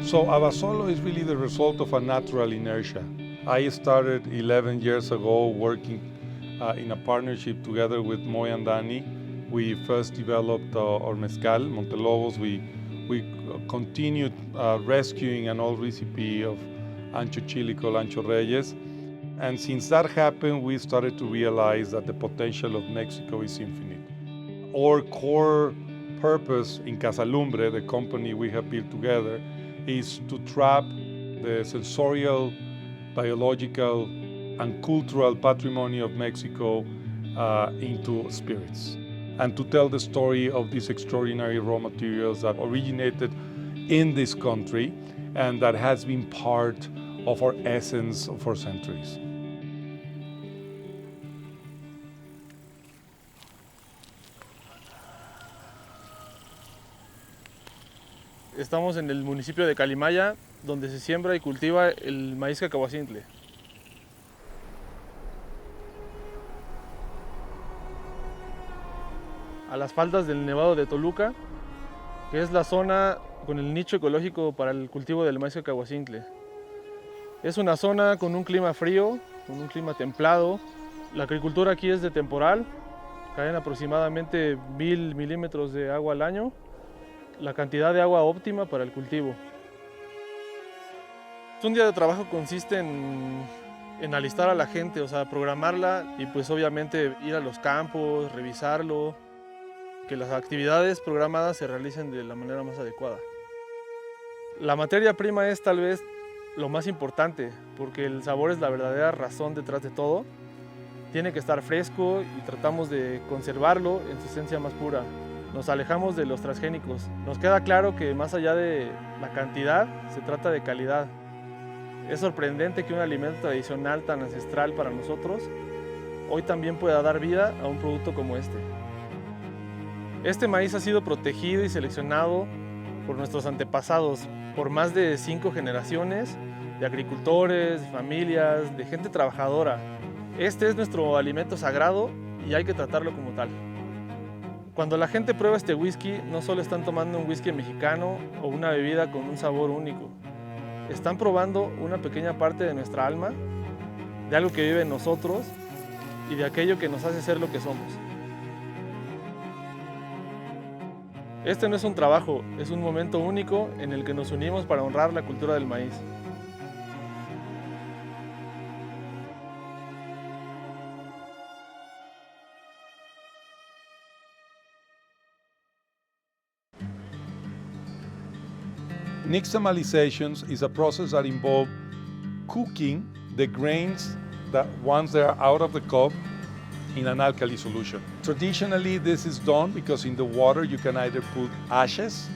So Abasolo is really the result of a natural inertia. I started 11 years ago working in a partnership together with Moy and Danny. We first developed our mezcal, Montelobos. We continued rescuing an old recipe of ancho chile called Ancho Reyes. And since that happened, we started to realize that the potential of Mexico is infinite. Our core purpose in Casa Lumbre, the company we have built together, is to trap the sensorial, biological, and cultural patrimony of Mexico into spirits, and to tell the story of these extraordinary raw materials that originated in this country and that has been part of our essence for centuries. Estamos en el municipio de Calimaya, donde se siembra y cultiva el maíz cacahuazintle. A las faldas del Nevado de Toluca, que es la zona con el nicho ecológico para el cultivo del maíz cacahuazintle. Es una zona con un clima frío, con un clima templado. La agricultura aquí es de temporal, caen aproximadamente 1000 milímetros de agua al año. La cantidad de agua óptima para el cultivo. Un día de trabajo consiste en alistar a la gente, o sea, programarla y pues obviamente ir a los campos, revisarlo, que las actividades programadas se realicen de la manera más adecuada. La materia prima es tal vez lo más importante, porque el sabor es la verdadera razón detrás de todo. Tiene que estar fresco y tratamos de conservarlo en su esencia más pura. Nos alejamos de los transgénicos. Nos queda claro que más allá de la cantidad, se trata de calidad. Es sorprendente que un alimento tradicional tan ancestral para nosotros hoy también pueda dar vida a un producto como este. Este maíz ha sido protegido y seleccionado por nuestros antepasados, por más de 5 generaciones de agricultores, de familias, de gente trabajadora. Este es nuestro alimento sagrado y hay que tratarlo como tal. Cuando la gente prueba este whisky, no solo están tomando un whisky mexicano o una bebida con un sabor único. Están probando una pequeña parte de nuestra alma, de algo que vive en nosotros y de aquello que nos hace ser lo que somos. Este no es un trabajo, es un momento único en el que nos unimos para honrar la cultura del maíz. Nixtamalization is a process that involves cooking the grains that once they are out of the cob in an alkali solution. Traditionally, this is done because in the water you can either put ashes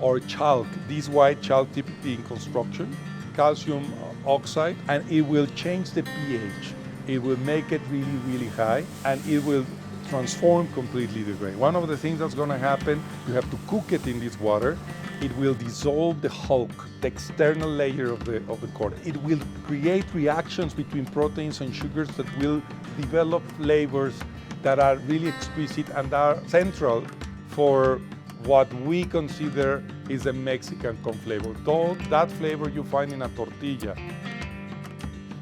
or chalk, this white chalk typically in construction, calcium oxide, and it will change the pH. It will make it really, really high, and it will transform completely the grain. One of the things that's going to happen, you have to cook it in this water. It will dissolve the hulk, the external layer of the corn. It will create reactions between proteins and sugars that will develop flavors that are really exquisite and are central for what we consider is a Mexican corn flavor. Though that flavor you find in a tortilla.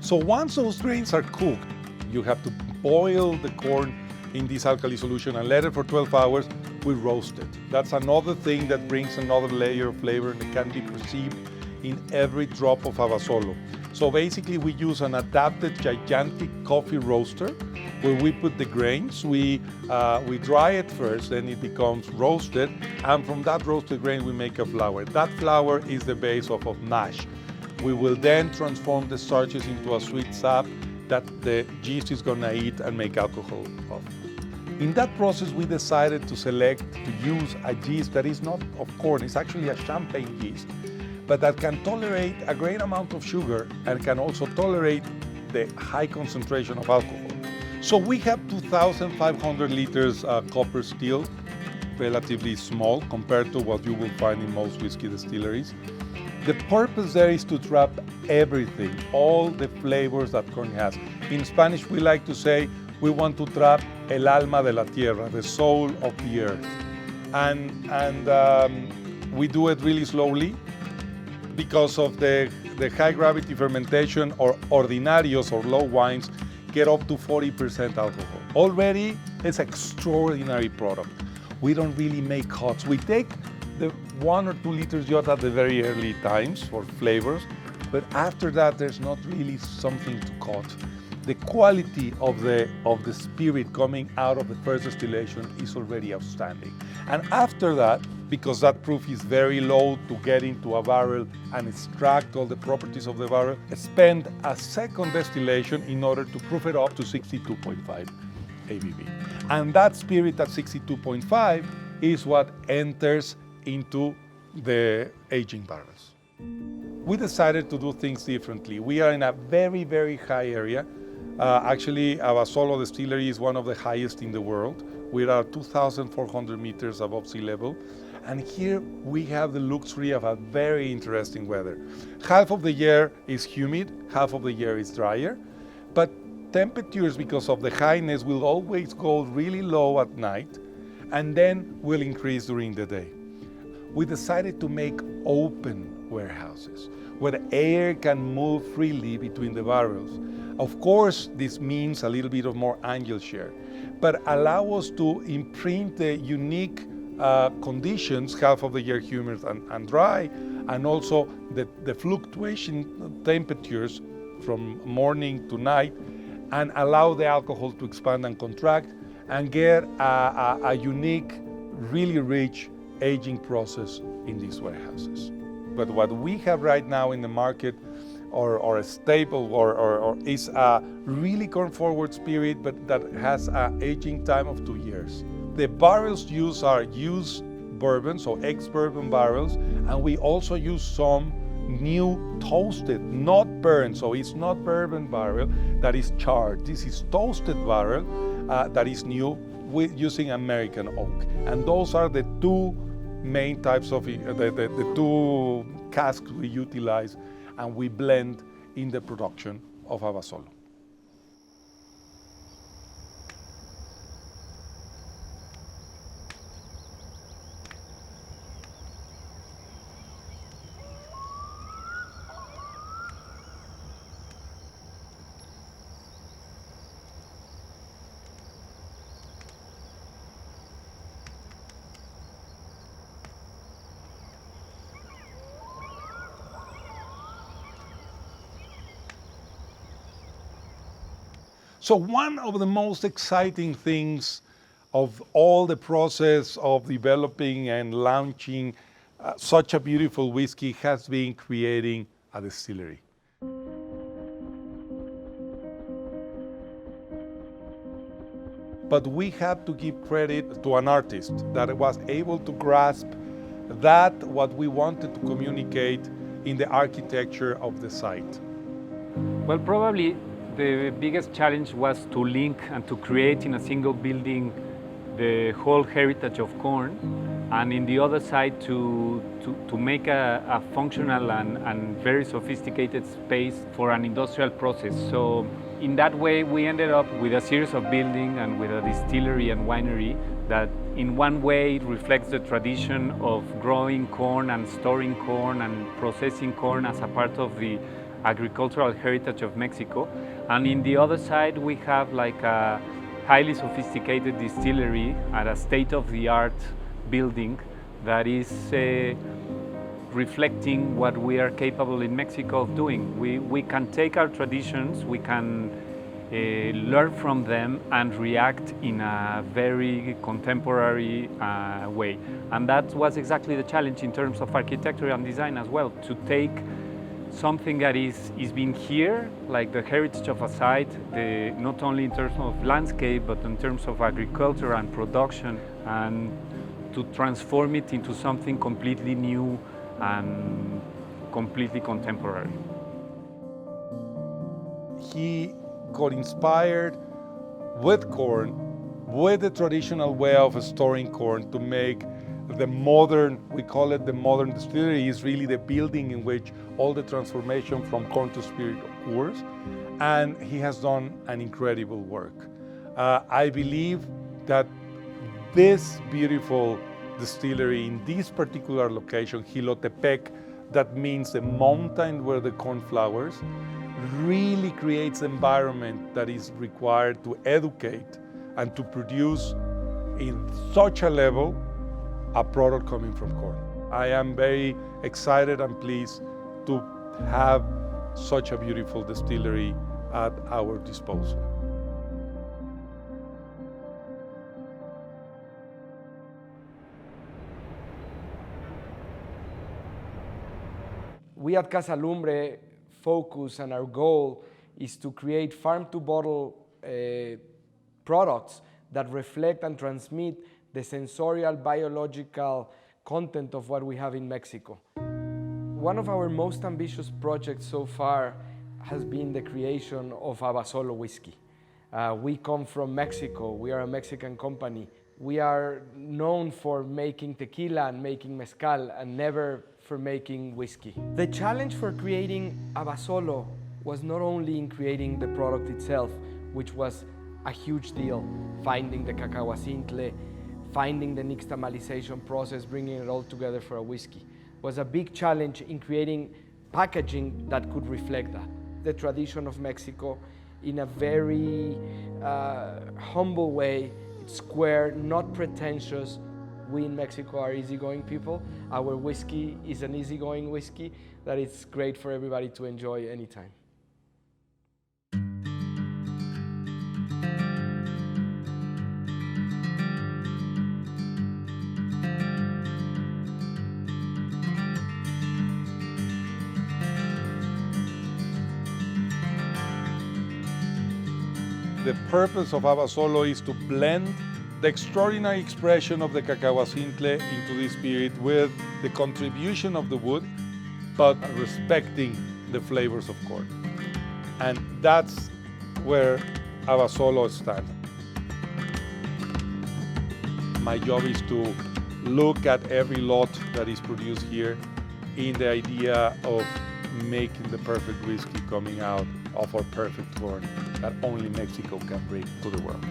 So once those grains are cooked, you have to boil the corn in this alkali solution and let it for 12 hours. We roast it. That's another thing that brings another layer of flavor and it can be perceived in every drop of Abasolo. So basically we use an adapted gigantic coffee roaster where we put the grains, we dry it first, then it becomes roasted, and from that roasted grain we make a flour. That flour is the base of mash. We will then transform the starches into a sweet sap that the yeast is gonna eat and make alcohol of. In that process, we decided to select to use a yeast that is not of corn, it's actually a champagne yeast, but that can tolerate a great amount of sugar and can also tolerate the high concentration of alcohol. So we have 2,500 liters copper still, relatively small compared to what you will find in most whiskey distilleries. The purpose there is to trap everything, all the flavors that corn has. In Spanish, we like to say, we want to trap el alma de la tierra, the soul of the earth. And we do it really slowly because of the high gravity fermentation, or ordinarios or low wines get up to 40% alcohol. Already, it's an extraordinary product. We don't really make hots. We take the 1 or 2 liters yacht at the very early times for flavors, but after that, there's not really something to cut. The quality of the spirit coming out of the first distillation is already outstanding. And after that, because that proof is very low to get into a barrel and extract all the properties of the barrel, spend a second distillation in order to proof it up to 62.5 ABV. And that spirit at 62.5 is what enters into the aging barrels. We decided to do things differently. We are in a very, very high area. Actually, Abasolo Distillery is one of the highest in the world. We are 2,400 meters above sea level. And here we have the luxury of a very interesting weather. Half of the year is humid, half of the year is drier, but temperatures, because of the highness, will always go really low at night and then will increase during the day. We decided to make open warehouses where the air can move freely between the barrels. Of course, this means a little bit of more angle share, but allow us to imprint the unique conditions, half of the year humid and dry, and also the fluctuation temperatures from morning to night, and allow the alcohol to expand and contract and get a unique, really rich aging process in these warehouses. But what we have right now in the market, or a staple, or is a really corn-forward spirit, but that has an aging time of 2 years. The barrels used are used bourbon, so ex-bourbon barrels, and we also use some new toasted, not burned, so it's not bourbon barrel that is charred. This is toasted barrel that is new with using American oak. And those are the two main types of, the two casks we utilize and we blend in the production of Abasolo. So one of the most exciting things of all the process of developing and launching such a beautiful whiskey has been creating a distillery. But we have to give credit to an artist that was able to grasp that what we wanted to communicate in the architecture of the site. Well, probably the biggest challenge was to link and to create in a single building the whole heritage of corn, and in the other side to make a functional and very sophisticated space for an industrial process. So in that way, we ended up with a series of buildings and with a distillery and winery that in one way reflects the tradition of growing corn and storing corn and processing corn as a part of the agricultural heritage of Mexico. And in the other side, we have like a highly sophisticated distillery at a state-of-the-art building that is reflecting what we are capable in Mexico of doing. We can take our traditions, we can learn from them and react in a very contemporary way. And that was exactly the challenge in terms of architecture and design as well, to take something that is being here, like the heritage of a site, not only in terms of landscape, but in terms of agriculture and production, and to transform it into something completely new and completely contemporary. He got inspired with corn, with the traditional way of storing corn, to make the modern, we call it the modern distillery, is really the building in which all the transformation from corn to spirit occurs. And he has done an incredible work. I believe that this beautiful distillery in this particular location, Jilotepec, that means the mountain where the corn flowers, really creates an environment that is required to educate and to produce in such a level a product coming from corn. I am very excited and pleased to have such a beautiful distillery at our disposal. We at Casa Lumbre focus, and our goal is to create farm-to-bottle products that reflect and transmit the sensorial, biological content of what we have in Mexico. One of our most ambitious projects so far has been the creation of Abasolo Whisky. We come from Mexico. We are a Mexican company. We are known for making tequila and making mezcal, and never for making whiskey. The challenge for creating Abasolo was not only in creating the product itself, which was a huge deal, finding the cacahuazintle, finding the nixtamalization process, bringing it all together for a whiskey. It was a big challenge in creating packaging that could reflect that. The tradition of Mexico, in a very humble way, it's square, not pretentious. We in Mexico are easygoing people. Our whiskey is an easygoing whiskey that is great for everybody to enjoy anytime. The purpose of Abasolo is to blend the extraordinary expression of the cacahuazintle into the spirit with the contribution of the wood, but respecting the flavors of corn. And that's where Abasolo stands. My job is to look at every lot that is produced here in the idea of making the perfect whiskey coming out of our perfect corn that only Mexico can bring to the world.